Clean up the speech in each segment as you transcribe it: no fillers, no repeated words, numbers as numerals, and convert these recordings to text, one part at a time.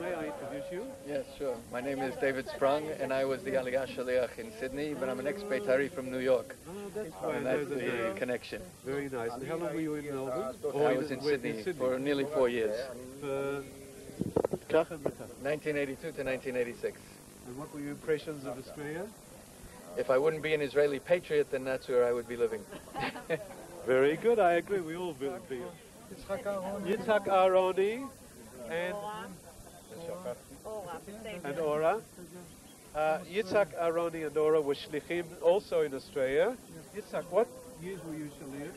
May I introduce you? Yes, sure. My name is David Sprung, and I was the Aliyah Shaliach in Sydney, but I'm an ex-Betari from New York. Oh, that's why And I know that's the the name. connection. Very nice. And how long were you in Melbourne? I was in Sydney for nearly 4 years, 1982 to 1986. And what were your impressions of Australia? If I wouldn't be an Israeli patriot, then that's where I would be living. Very good, I agree. We all will be. Yitzhak Aharoni and Ora. Yitzhak Aharoni and Ora were shlichim also in Australia. Yitzhak, what years were you shliach?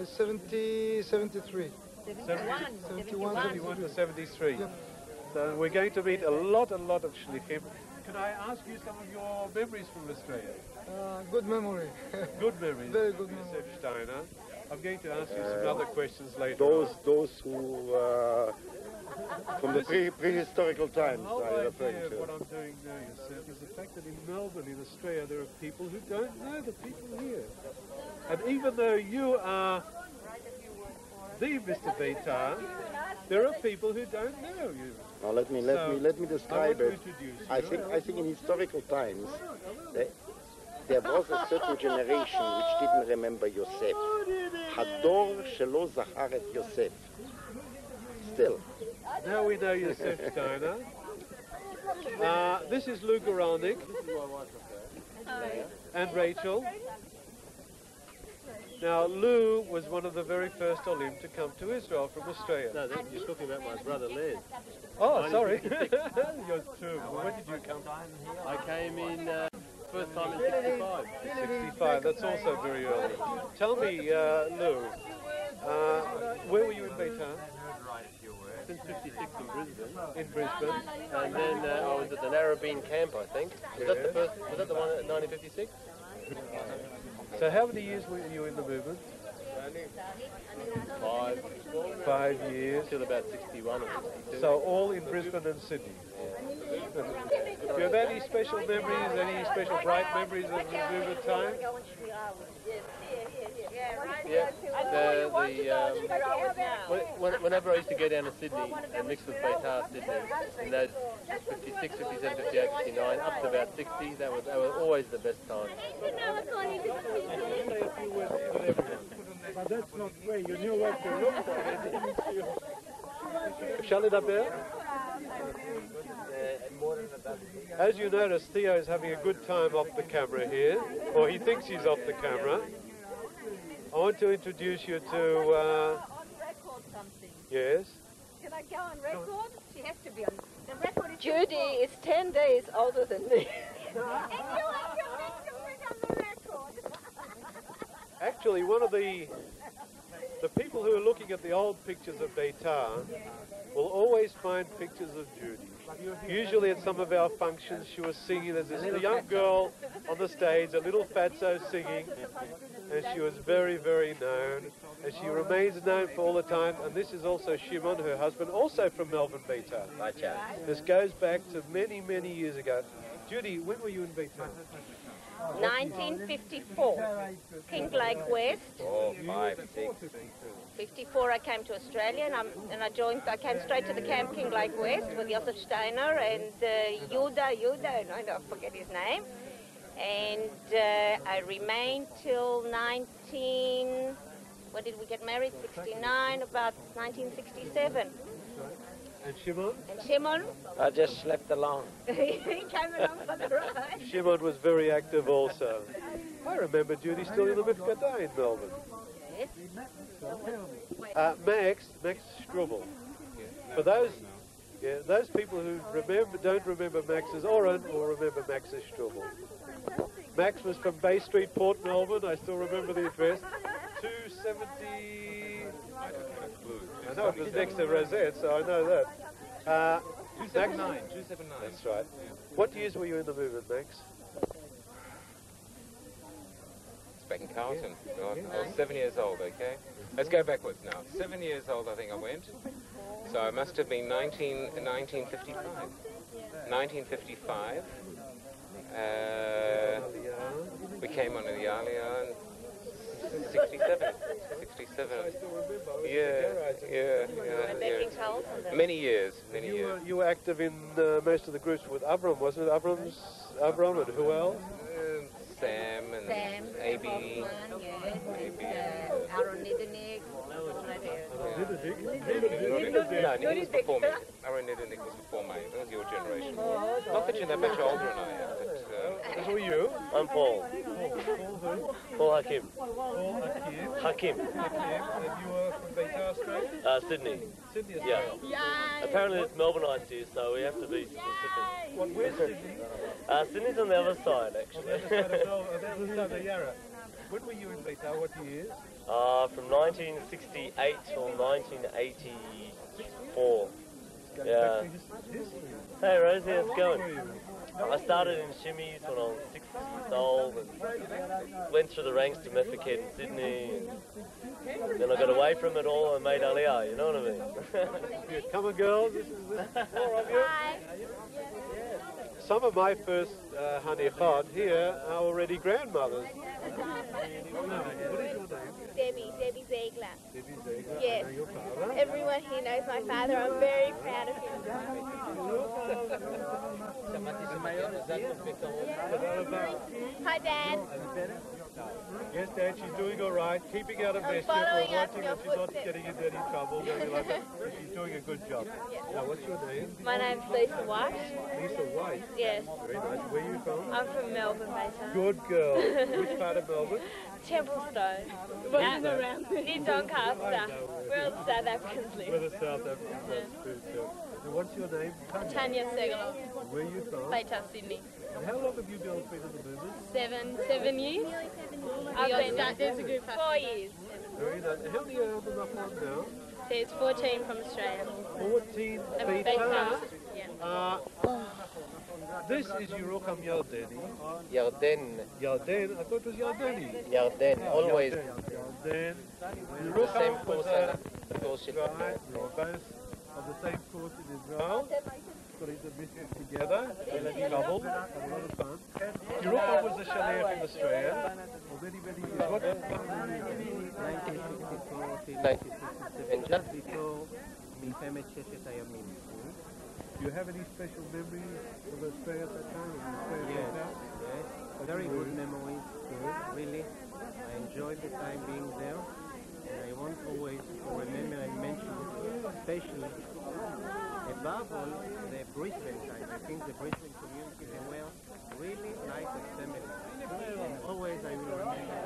73. 71 to 73. Yep. So we're going to meet a lot of shlichim. Can I ask you some of your memories from Australia? Good memory. Good memories. Very good memory. Yosef Steiner. I'm going to ask you some other questions later. Those who from the prehistorical times The whole are referring idea of to. what I'm doing now, Yosef, is the fact that in Melbourne, in Australia, there are people who don't know the people here. And even though you are the Mr. Betar, there are people who don't know you. Now let me describe I it. want to introduce you. I think in historical times there was a certain generation which didn't remember Yosef. Hador shelo zachar et Yosef. Still. Now we know Yosef Steiner. This is Lou Goralnik and Rachel. Now, Lou was one of the very first Olim to come to Israel from Australia. No, you're talking about my brother Les. Oh, sorry. You're two. When did you come? I came in first time in 65. 65. That's also very early. Tell me, Lou, where were you in Betar? Since 56 in Brisbane. In Brisbane. And then I was at the Narrabeen camp, I think. Was that the first? Was that the one at 1956? So how many years were you in the movement? 5 years. Till about 61 or 62. So all in Brisbane and Sydney. Do you have any special memories, any special bright memories of the movement time? Yeah. Whenever I used to go down to Sydney and mix with Betar Sydney, in those 56, 57, 58, 59, up to about 60, they were always the best time. But that's not where you knew where to look for it, didn't you? אפשר לדבר? As you notice, Theo is having a good time off the camera here, or he thinks he's off the camera. I want to introduce you to... record something. Yes? Can I go on record? She has to be on. The record is Judy is 10 days older than me. And you have to put on the record. Actually, one of the people who are looking at the old pictures of Betar will always find pictures of Judy. Usually at some of our functions she was singing. There's this young girl on the stage, a little fatso singing, and she was very, very known. And she remains known for all the time. And this is also Shimon, her husband, also from Melbourne, Betar. This goes back to many, many years ago. Judy, when were you in Betar? 1954, Pink Lake West. Oh, 5, 6. 54, I came to Australia and I came straight to the camp King Lake West with Yosef Steiner and Yuda, I don't forget his name. And I remained till when did we get married? 69, about 1967. And Shimon? Shimon? I just slept along. He came along for the ride. Shimon was very active also. I remember Judy still in the Mifkada in Melbourne. Yes. Max Strubel. For those people who don't remember Max as Oren or remember Max as Strubel. Max was from Bay Street, Port Melbourne. I still remember the address. 270. I know it was next to Rosette, so I know that. 279. That's right. What years were you in the movement, Max? back in Carlton. I was 7 years old, okay? Let's go backwards now. 7 years old, I think I went. So I must have been 1955. 1955. We came on the Aliyah in 67. 67. Yeah. Many years. You were active in most of the groups with Avram, wasn't it? Avram and who else? Sam and AB. Aaron Niedernick. No, Nick was before me. Aaron Niedernick was before me. That was your generation. Not that you're that much older than I am, but... who are you? I'm Paul. Paul Hakim. Hakim. And you were from Betar, Australia? Sydney. Sydney, Yeah. Australia. Apparently it's Melbourneites here, so we have to be specific. Where's Sydney? Sydney's on the other side, actually. When were you in Betar? What years? From 1968 till 1984. Yeah. Hey Rosie, how's it going? I started in shimmies when I was 6 years old and went through the ranks to Methacad in Sydney. And then I got away from it all and made Aliyah, you know what I mean? Come on, girls. This is four of you. Some of my first honeychot here are already grandmothers. Debbie Ziegler. Debbie Ziegler. Yes. And your father? Everyone here knows my father. I'm very proud of him. Hi, Dad. Yes, Dad, she's doing all right. Keeping out of mischief. We're watching that she's not getting into any trouble. Like that. She's doing a good job. Now, what's your name? My name's Lisa White. Lisa White. Yes. Very nice. Where are you from? I'm from Melbourne, Betar. Good girl. Which part of Melbourne? Templestowe. Near Doncaster. Where all the South Africans live. Where the South Africans live. And what's your name? Tanya Segalov. Where are you from? Betar, Sydney. And how long have you been in the movement? 7 years. I've been there's a group 4 years. Very nice. How many are there now? There's 14 from Australia. 14 Betar. Yeah. This is Yerokam Yardeni. Yarden. Yarden? I thought it was Yardeni. Yarden, always. Yarden. The same course, Right, we're both of the same course in Israel. Got into business together. We doubled. Had a lot of fun. Yerokam was a shaliach in Australia. Many years. What? 1964 till 1967. מלחמת ששת הימים. Do you have any special memories of Australia at that time? Yes. Very good memories. Really. I enjoyed the time being there. And I want always to remember and mention, especially, above all, the Brisbane time. I think the Brisbane community, they were really like a family. And always I will remember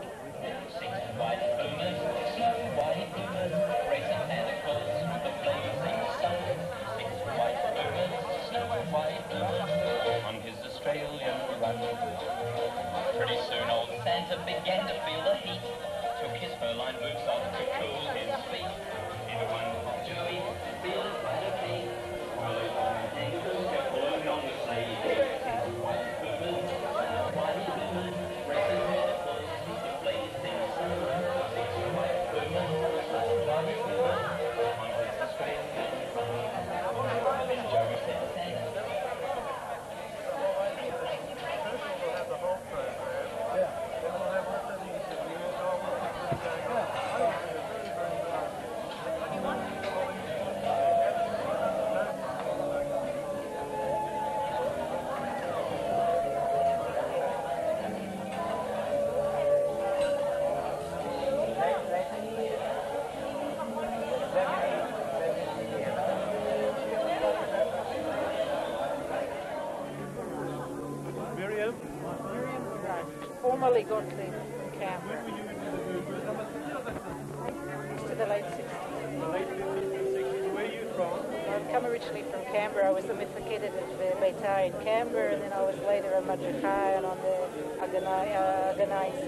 on his Australian run. Pretty soon old Santa began to feel the heat, took his fur-lined boots off to cool his feet. In one hot dewy, feeling quite okay. Well, his kangaroos kept pulling on the sleigh. White boomers, racing with the boys, the blazing sun. 6 white boomers, on his Australian run. Joe said Santa. Formerly got the camp. To the late 60s. The late 50s and 60s. Where are you from? I've come originally from Canberra. I was the Mifakid at the Betar in Canberra, and then I was later a Madrichai and on the Aganais.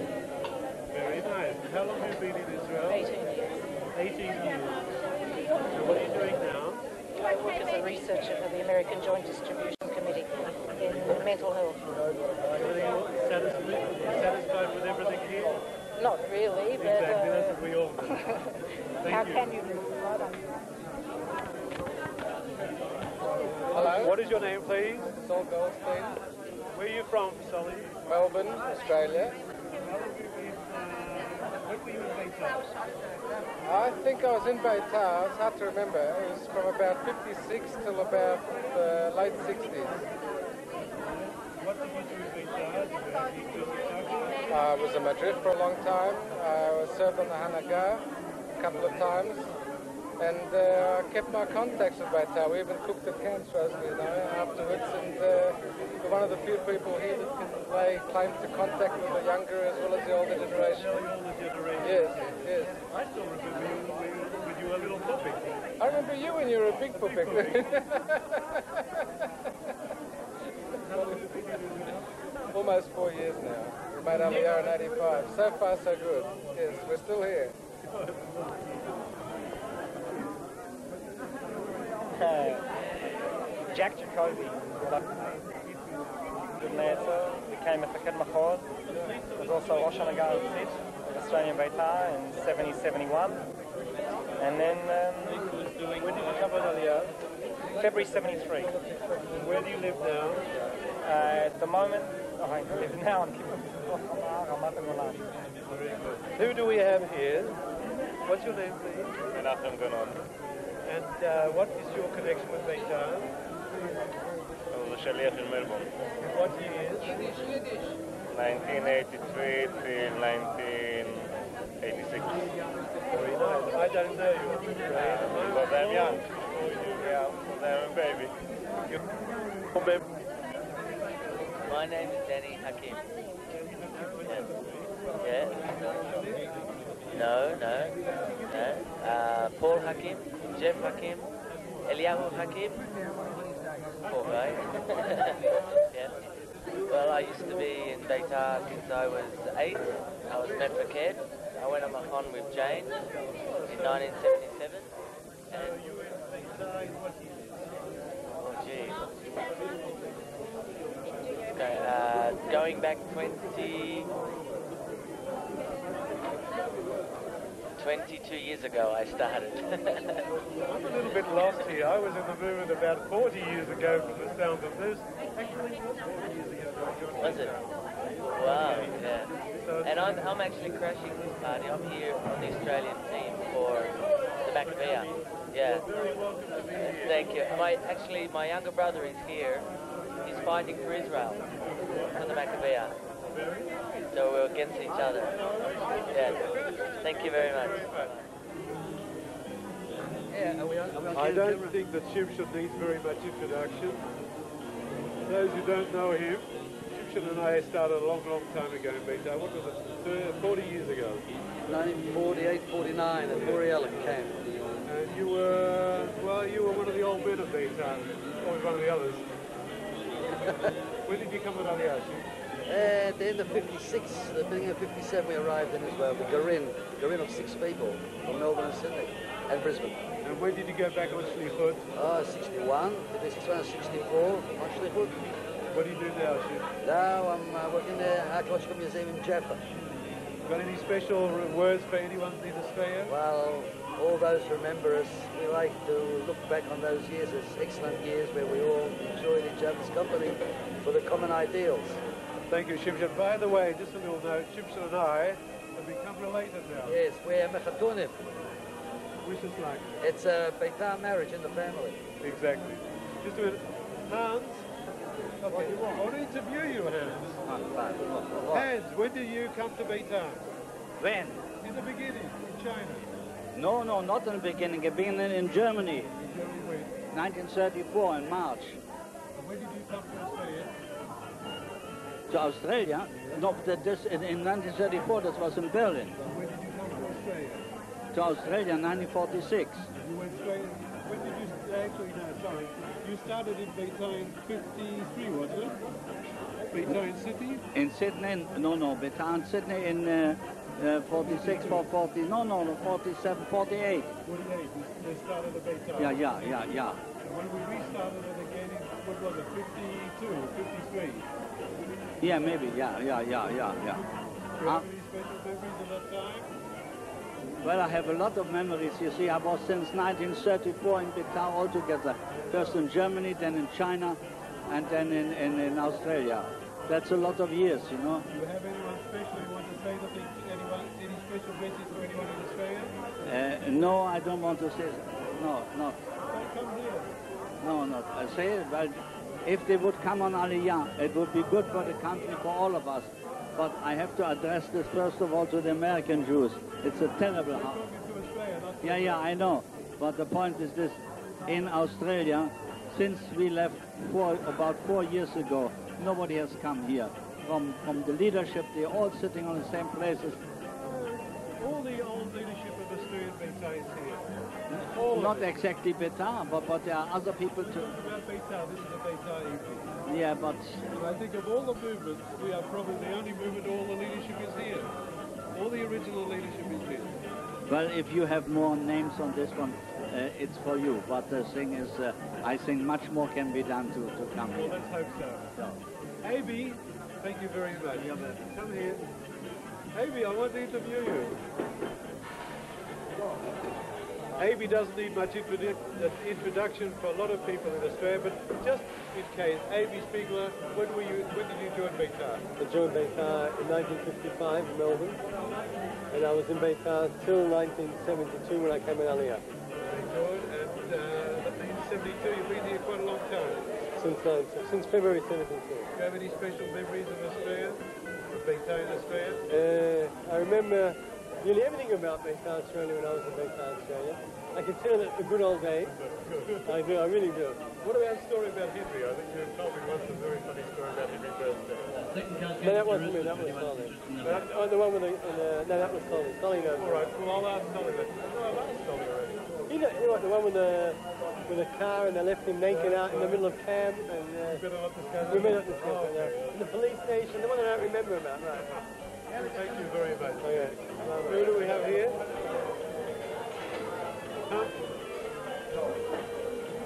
Very nice. How long have you been in Israel? 18 years. 18 years. And what are you doing now? I work as a researcher for the American Joint Distribution Committee in mental health. Satisfied with everything here? Not really, but... Exactly, that's what we all do. How can you do? Hello. What is your name, please? Sol Goldstein. Where are you from, Sully? Melbourne, Australia. When were you in Betar? I think I was in Betar. It's hard to remember. It was from about 56 till about the late 60s. What did you do in Betar? I was in Madrid for a long time. I was served on the Hanaga a couple of times. And I kept my contacts with Betar. We even cooked at camps, Rosalie and I, afterwards. And we're one of the few people here that can lay claim to contact with the younger as well as the older generation. Yes, yes. I still remember you when you were a little puppy. I remember you when you were a big puppy. Almost 4 years now. We made Aliyah in 85. So far, so good. Yes, we're still here. Jack Jacoby, good later, became a Fakir Mahal, was also Rosh Hanaga of Australian Betar in 70-71. And then... when did you come to Aliyah? February 73. Where do you live now? At the moment, I live now in Who do we have here? What's your name, please? Menachem Ganon. And what is your connection with Betar? I was a shaliach in Melbourne. What years? 1983 till 1986. Very nice. I don't know you. Because I'm young. Yeah, because I'm a baby. My name is Danny Hakim. Yeah. No. Paul Hakim, Jeff Hakim, Eliyahu Hakim. Poor guy. Yeah. Well, I used to be in Betar since I was 8. I was Mefaked. I went on Machon with Jane in 1977. And oh, gee. Okay, going back 22 years ago I started. I'm a little bit lost here. I was in the movement about 40 years ago from the sound of this. Actually, 40 years ago. Was it? Wow, yeah. And I'm actually crashing this party. I'm here on the Australian team for the Maccabeah. Yeah. Thank you. My younger brother is here. He's fighting for Israel for the Maccabeah. So we're against each other. Yeah. Thank you very much. I don't think that Shimshon needs very much introduction. Those who don't know him, Shimshon and I started a long time ago in Betar. What was it? 40 years ago. 1948, 49 at Borealic camp. And you were one of the old men of Betar, always one of the others. When did you come to Aliyah? At the end of 56, the beginning of 57, we arrived in Israel, the Garin of 6 people from Melbourne and Sydney and Brisbane. And when did you go back on Shlichut? 61, 61 and 64 on Shlichut. What do you do now, Shim? Now I'm working in the Archaeological Museum in Jaffa. Got any special words for anyone in Australia? Well, all those who remember us, we like to look back on those years as excellent years where we all enjoyed each other's company for the common ideals. Thank you, Shimshon. By the way, just a little note, Shimshon and I have become related now. Yes, we're Mechatonim. Which is like? It's a Betar marriage in the family. Exactly. Just a minute. Hans? Okay. I want to interview you, Hans. Hans, when did you come to Betar? When? In the beginning, in China. No, not in the beginning. I began in Germany. 1934 in March. And when did you come to Australia? To Australia? No, in 1934, that was in Berlin. When did you come to Australia? To Australia in 1946. You went straight. When did you actually? No, sorry. You started in Betar in 53, wasn't it? Betar in Sydney? In Sydney? No, Betar in Sydney in 46, 40. No, 47, 48. 48. They started at Betar. Yeah. And when we restarted it again, what was it? 52, 53. Yeah, maybe. Yeah. Really special memories of that time? Well, I have a lot of memories. You see, I was since 1934 in Betar altogether. First in Germany, then in China, and then in Australia. That's a lot of years, you know. Do you have anyone special you want to say that any special message to anyone in Australia? No, I don't want to say. No, not. Come here. No, not. I say it, well, if they would come on Aliyah, it would be good for the country, for all of us. But I have to address this first of all to the American Jews. It's a terrible harm. Yeah, I know. But the point is this, in Australia, since we left about 4 years ago, nobody has come here. From the leadership, they're all sitting on the same places. All the old leadership of Australian Betar is here. Not exactly Betar, but there are other people too. About Betar, this is a Betar evening. Yeah, but... And I think of all the movements, we are probably the only movement all the leadership is here. All the original leadership is here. Well, if you have more names on this one, it's for you. But the thing is, I think much more can be done to come here. Well, let's hope so. Abby, thank you very much. Come here. Abby, I want to interview you. Abby doesn't need much introduction for a lot of people in Australia, but just in case, Abby Spiegler, when did you join Betar? I joined Betar in 1955 in Melbourne, and I was in Betar till 1972 when I came in Aliyah. Very good, and 1972, you've been here quite a long time. Since February 72. Do you have any special memories of Australia, of Betar in Australia? I remember nearly everything about Betar Australia when I was in Betar Australia. I consider it a good old day. I do, I really do. What about a story about Henry? I think you told me once a very funny story about Henry's birthday. No, that wasn't me, that was Solly. The one with no, that was Solly. Solly knows. All right, well, I'll ask Solly that. Oh, I've asked Solly already. You know what, the one with the car and they left him naked out in the middle of camp and we met at this camp in the police station, the one that I don't remember about, right? Thank you very much. Okay. Who do we have here?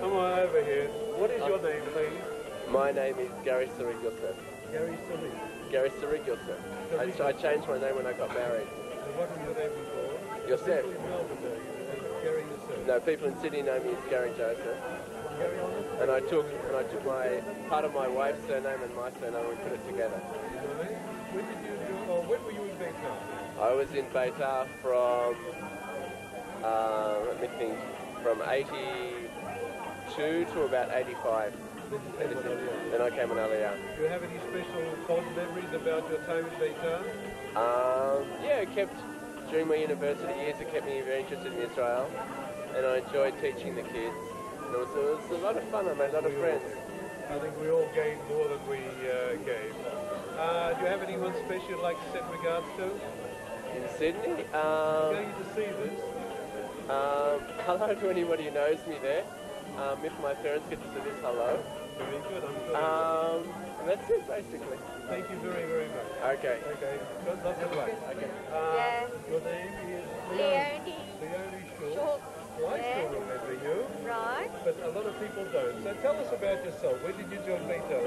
Come on over here. What is your name, please? My name is Gary Sarig Yosef. Gary Sarig. Gary Sarig Yosef. I changed my name when I got married. And what was your name before? Yosef. People in Melbourne know you as Gary Yosef. No, people in Sydney know me as Gary Joseph. And I took my part of my wife's surname and my surname and put it together. When were you in Betar? I was in Betar from, let me think, from 82 to about 85. Then I came on Aliyah. Do you have any special fond memories about your time in Betar? Yeah, during my university years, it kept me very interested in Israel, and I enjoyed teaching the kids. And it was a lot of fun. I made a lot of friends. I think we all gained more than we gave. Do you have anyone special you'd like to send regards to? In Sydney? I'm going to see this. Hello to anybody who knows me there. If my parents get to see this, hello. Very good, I'm sure. And that's it, basically. Thank you very, very much. Okay. Okay, lots of luck. Okay. Your name is? Leonie. Leonie Schultz. Well, I still remember you. Right. But a lot of people don't. So tell us about yourself. When did you join Betar?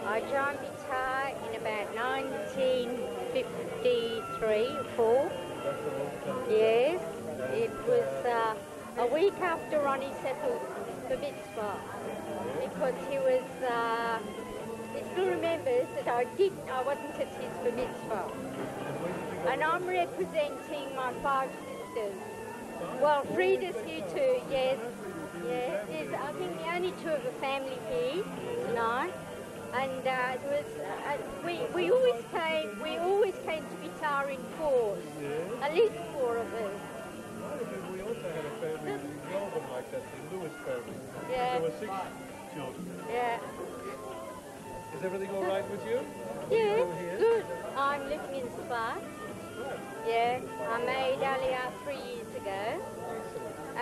I joined Betar in about 1953, 4. That's a long time. Yes. It was a week after Ronnie settled the mitzvah. Because he was, he still remembers that I wasn't at his bar mitzvah. And I'm representing my 5 sisters. Well, Frieda's here too, yes. Yes, there's, I think, the only 2 of the family here tonight. And it was, we always came to Betar in 4s, at least 4 of us. We also had a family in Melbourne like that, the Lewis family. Yeah. There were 6 children. Yeah. Is everything all right with you? Yes, good. I'm living in Spa. Yeah, I made Aliyah 3 years ago.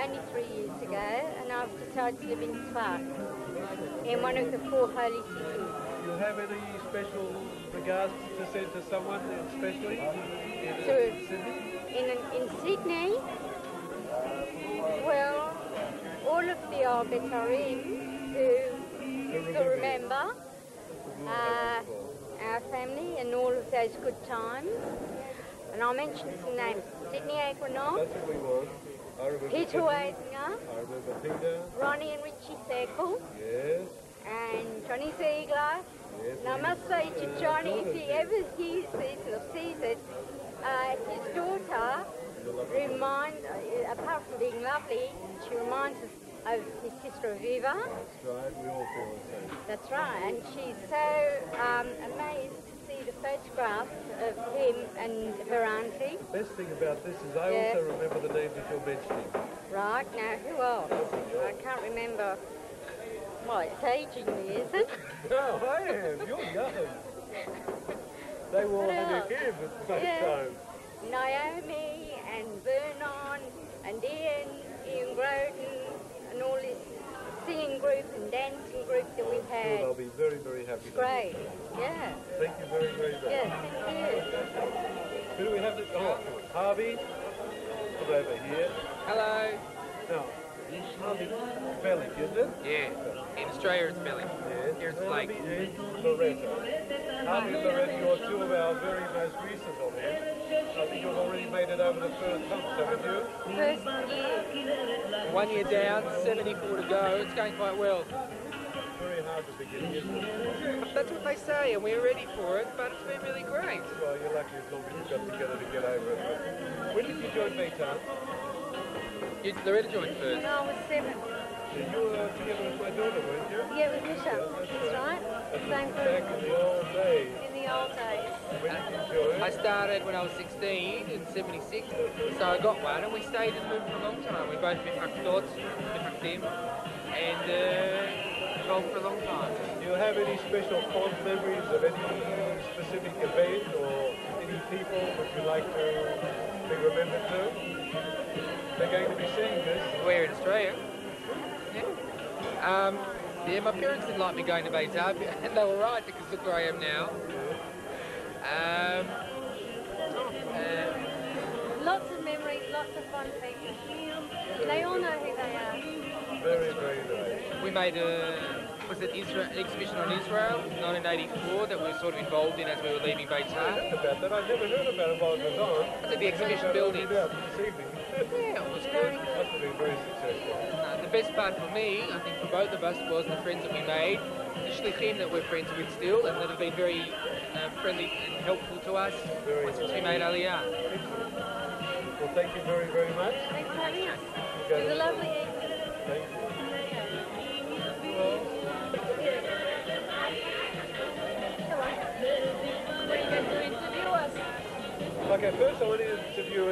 Only 3 years ago, and I've decided to live in Spa, in one of the 4 holy cities. Do you have any special regards to send to someone, especially in Sydney? In Sydney? Well, all of the Betarim who still remember our family and all of those good times. And I'll mention some names. Sydney Agronom, That's what we want. I remember Peter Sydney. Weisinger, I remember Peter. Ronnie and Richie Circle, Yes. and Johnny Ziegler. Yes. And I must say to Johnny, if he ever hears this or sees it, his daughter apart from being lovely, she reminds us of his sister Aviva. That's right, we all feel the same. That's right, and she's so amazed to see the photographs of him and her auntie. The best thing about this is I Yeah. also remember the names that you're mentioning. Right, now who else? I can't remember. Well, it's aging me, is it? No, I am. You're young. They were all What in their else? kids at the same Yeah. time. Naomi and Vernon and Ian Groden and all this singing group and dancing group that we Well, had. they'll be very, very happy. It's great, yeah. Thank you very, very much. Yeah, thank you. Who do we have? Oh, Harvey. Come over here. Hello. Now, Harvey Bellick, isn't it? Yeah. In Australia it's Belly. Yes. Here it's Now, Blake. Loretta. Harvey and Loretta, you're two of our very most recent on here. I think you've already made it over the first hump, haven't you? First year. 1 year down, 74 to go. It's going quite well. Very hard to begin, isn't it? That's what they say, and we're ready for it, but it's been really great. Well, you're lucky as long as you've got together to get over it. When did you join Betar? Loretta joined first. When I was 7. You were together with my daughter, weren't you? Yeah, with Misha. That's right. Same Back group. in the old days. In the old days. When did you join? I started when I was 16 in 76, so I got one, and we stayed in the movement for a long time. We both been thoughts, different them, and involved for a long time. Do you have any special fond memories of any specific event or any people that you like to be remembered to? They're going to be seeing this. We're in Australia. Yeah, my parents didn't like me going to Betar, and they were right because look where I am now. Lots of memories, lots of fun people. They all know who they are. Very, very nice. We made an exhibition on Israel in 1984 that we were sort of involved in as we were leaving Betar. I heard about that. I never heard about it while it was on. It's at the exhibition building. This evening. Yeah, it was good. Must have been very successful. The best part for me, I think for both of us, was the friends that we made. The shlichim that we're friends with still, and that have been very friendly and helpful to us since we made Aliyah. Well, thank you very, very much. Thanks for having us. It was a lovely evening. Thank you. Okay, first I want to interview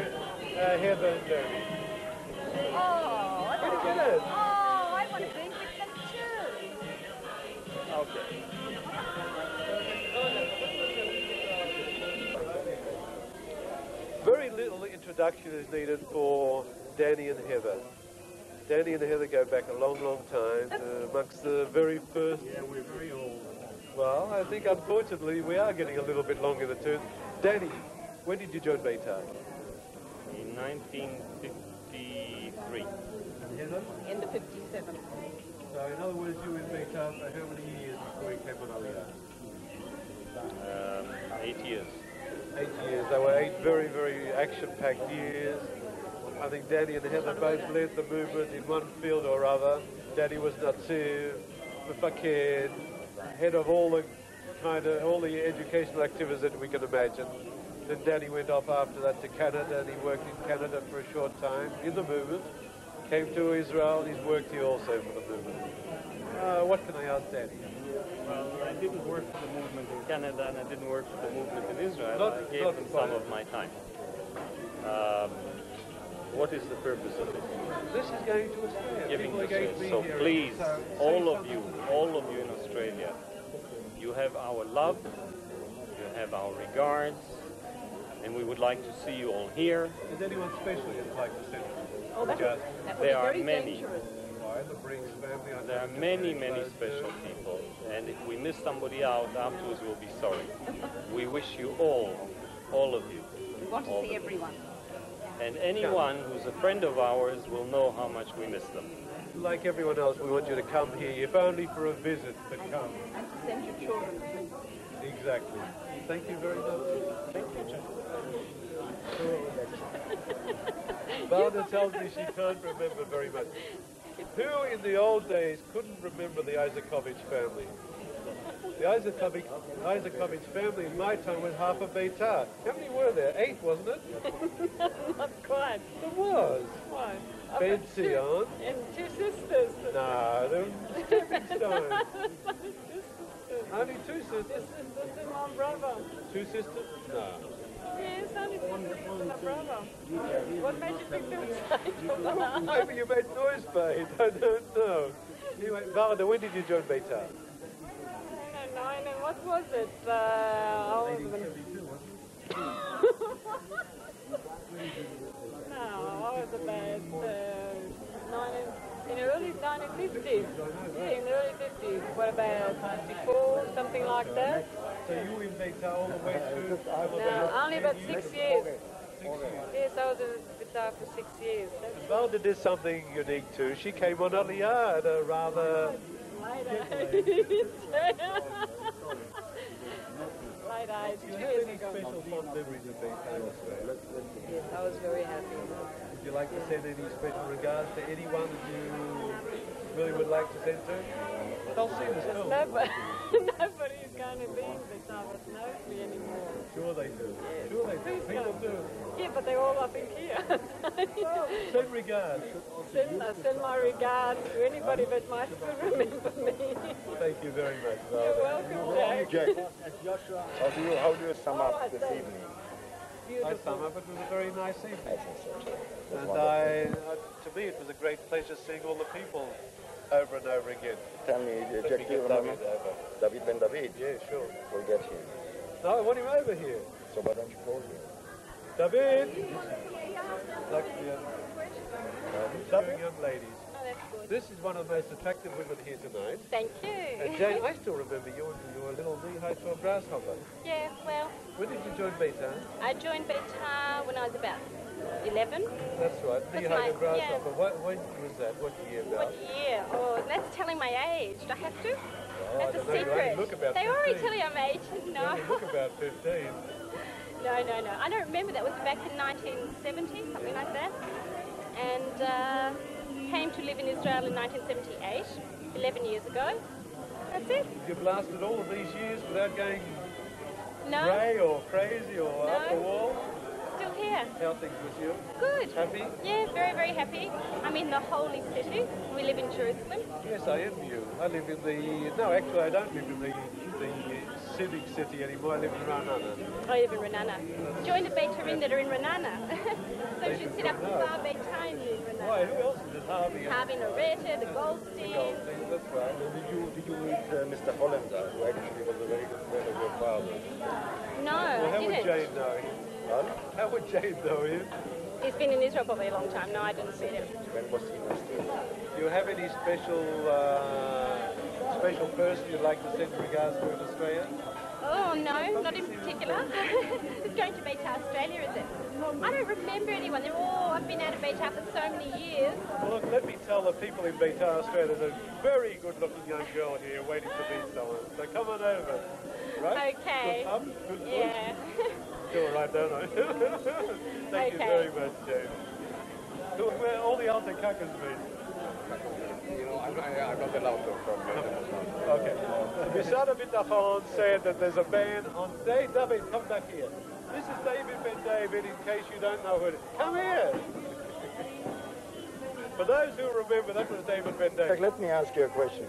Heather and Danny. Oh, Where did you live? Oh, I want to drink with them too. Okay. Very little introduction is needed for Danny and Heather. Danny and Heather go back a long, long time, amongst the very first... Yeah, we're very old. Well, I think unfortunately we are getting a little bit long in the tooth. Danny, when did you join Betar? In 1953. And Heather? In the 57. So in other words, you were in Betar for how many years before you came on Aliyah? 8 years. 8 years. They were 8 very, very action-packed years. I think Danny and Heather both led the movement in one field or other. Danny was Natsir, Mufakir, head of all the educational activities that we can imagine. Then Danny went off after that to Canada, and he worked in Canada for a short time in the movement. Came to Israel, and he's worked here also for the movement. What can I ask Danny? Well, I didn't work for the movement in Canada, and I didn't work for the movement in Israel. Not I gave them some of my time. What is the purpose of this? This is going to Australia. Giving People are this going to be so here. please, So all of you in Australia, you have our love, you have our regards, and we would like to see you all here. Is anyone special you'd like to send? Oh, that would There be are very many. dangerous. The Briggs family. There are many, many special people, and if we miss somebody out, afterwards we'll be sorry. We wish you all of you. We want to see everyone. And anyone who's a friend of ours will know how much we miss them. Like everyone else, we want you to come here, if only for a visit, but come. And to send your children. Exactly. Thank you very much. Thank you, John. Varda tells me she can't remember very much. Who in the old days couldn't remember the Isakovich family? The Isakovich family in my time was half of Betar. How many were there? 8, wasn't it? Not quite. There was. Why? Fancy on. And 2 sisters. No, they were stepping stones. Only 2 sisters. This is my brother. 2 sisters? No. Yes, only 2 sisters and a brother. What made you think they would say Maybe you made noise, babe. I don't know. Anyway, Varda, when did you join Betar? 9 and what was it? I was no, I was about 9 in the early 1950s. Yeah, in the early 50s. What about 54, something like that? So you were in Betar all the way through? No, only about 6 years. Yes, I was in Betar for 6 years. Varda did something unique too. She came on Aliyah at a rather... Late age, 2 years ago. Special fond memories of Betar Australia? Yes, I was very happy. Would you like to send any special regards to anyone that you really would like to send to? They'll see this film. Nobody is going to be in Betar that knows me anymore. Sure they do. Yes. Sure they do. People do. Yeah, but they're all up in here. Send regards. Send my regards to anybody that might still remember me. Thank you very much. You're welcome, Jack. How do you sum up this evening? I sum up, it was a very nice evening. I think so too. And to me, it was a great pleasure seeing all the people over and over again. Tell me, Jack, do you remember? David Ben David? Yeah, sure. We'll get him. No, I want him over here. So why don't you call him? David! Like the showing young ladies. Oh, that's good. This is one of the most attractive women here tonight. Thank you. And Jane, I still remember you when you were a little knee-high to a grasshopper. Yeah, well, When did you join Betar? I joined Betar when I was about 11. That's right, knee-high to a grasshopper. Yeah. When was that? What year about? What year? Oh, that's telling my age. Do I have to? Oh, That's I a don't know, you secret. only look about They 15. already tell you I'm 18. No. You look about 15. No. I don't remember. That was back in 1970, something like that. And came to live in Israel in 1978, 11 years ago. That's it. You've lasted all of these years without going No. grey or crazy or No. up the wall? Still here. How are things with you? Good. Happy? Yeah, very, very happy. I'm in the holy city. We live in Jerusalem. Yes, I envy you. I live in the... No, actually, I don't live in the civic city anymore. I live in Ranana. I live in Renana. Join the Beitarim that are in Renana. So you should set up the bar Beitarim in Renana. Why, who else is it? Harvey? Harvey Noretta, the Goldstein. That's right. Did you meet Mr. Hollander, who actually was a very good friend of your father? No, Well, how I would didn't. Jane know him? Huh? How would Jane know him? He's been in Israel probably a long time. No, I didn't see him. When was he in Australia? Do you have any special person you'd like to send regards to in Australia? Oh, no, not in particular. It's going to Betar, Australia, is it? I don't remember anyone. I've been out of Betar for so many years. Well, look, let me tell the people in Betar, Australia, there's a very good-looking young girl here waiting to meet someone. So come on over. Right? Okay. Good pub, good food. Yeah. Do it right, don't I? Thank you very much, James. Where all the alter cuckers meet. You know, I'm not allowed to from Okay. Misada Bitachon said that there's a band on stage. David, come back here. This is David Ben David, in case you don't know who it is. Come here! For those who remember, that was David Ben David. Let me ask you a question.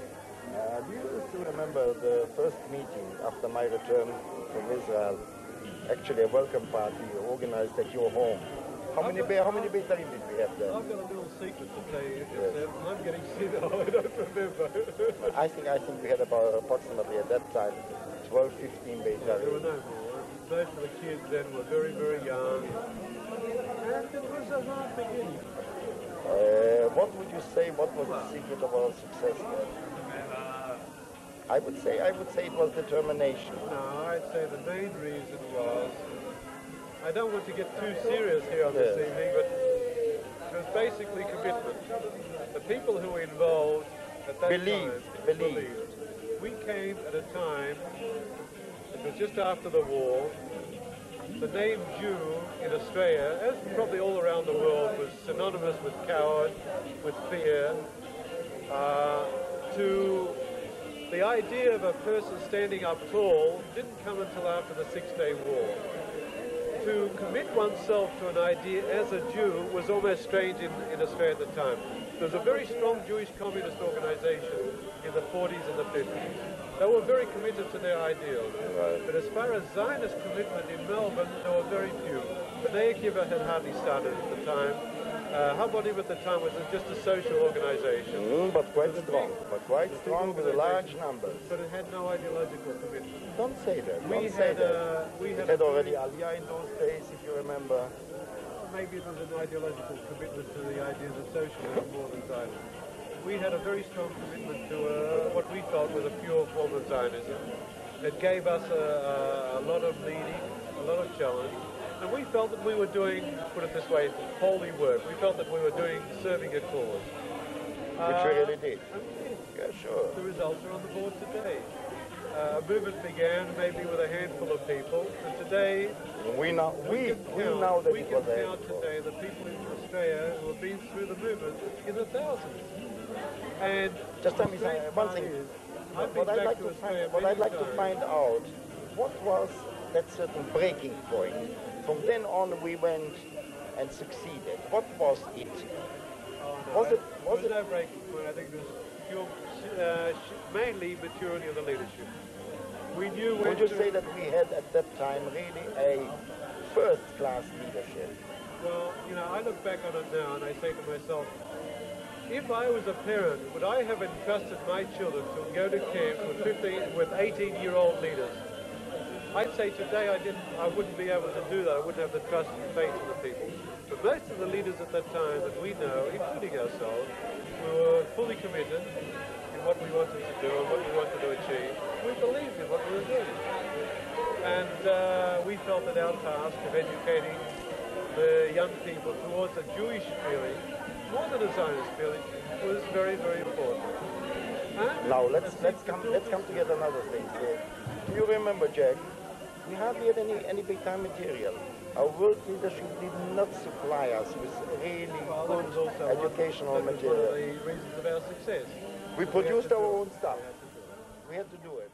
Do you still remember the first meeting after my return from Israel? Actually, a welcome party organized at your home. How many Beitarim did we have there? I've got a little secret to tell you. I'm getting senile, I don't remember. I think we had about approximately at that time 12, 15 There were Beitarim. no more. Most of the kids then were very, very young. And it was a hard beginning. What would you say? What was the secret of our success there? I would say it was determination. No, I'd say the main reason was, I don't want to get too serious here on this evening, but it was basically commitment. The people who were involved at that time believed. We came at a time, because just after the war, the name Jew in Australia, as probably all around the world, was synonymous with coward, with fear, to the idea of a person standing up tall didn't come until after the Six-Day War. To commit oneself to an idea as a Jew was almost strange in Australia at the time. There was a very strong Jewish communist organization in the 40s and the 50s. They were very committed to their ideals. Right. But as far as Zionist commitment in Melbourne, there were very few. B'nai Akiva had hardly started at the time. Habonim at the time was just a social organization. But quite strong with a large numbers. But it had no ideological commitment. Don't say that. We had already Aliyah in those days, if you remember. Maybe it was an ideological commitment to the ideas of socialism more than Zionism. We had a very strong commitment to what we felt was a pure form of Zionism. It gave us a lot of leading, a lot of challenge, and we felt that we were doing, put it this way, holy work. We felt that we were serving a cause. Which we really did. Yeah, sure. The results are on the board today. A movement began maybe with a handful of people, and today we know that we it can was count today the people in Australia who have been through the movement in the thousands. And just tell me one thing. What I'd like to find out, what was that certain breaking point? From then on, we went and succeeded. What was it? Was it no breaking point? I think it was pure, mainly maturity of the leadership. We knew. Would you say that we had at that time really a first-class leadership? Well, you know, I look back on it now and I say to myself, if I was a parent, would I have entrusted my children to go to camp with 18-year-old leaders? I'd say today I wouldn't be able to do that. I wouldn't have the trust and faith in the people. But most of the leaders at that time that we know, including ourselves, we were fully committed in what we wanted to do and what we wanted to achieve. We believed in what we were doing. And we felt that our task of educating the young people towards a Jewish feeling, more than a Zionist feeling, was very, very important. Now let's come together another thing. Do you remember, Jack? We hardly had any Betar material. Our world leadership did not supply us with really good educational material. That was one of the reasons of our success. We produced our own stuff. We had to do it.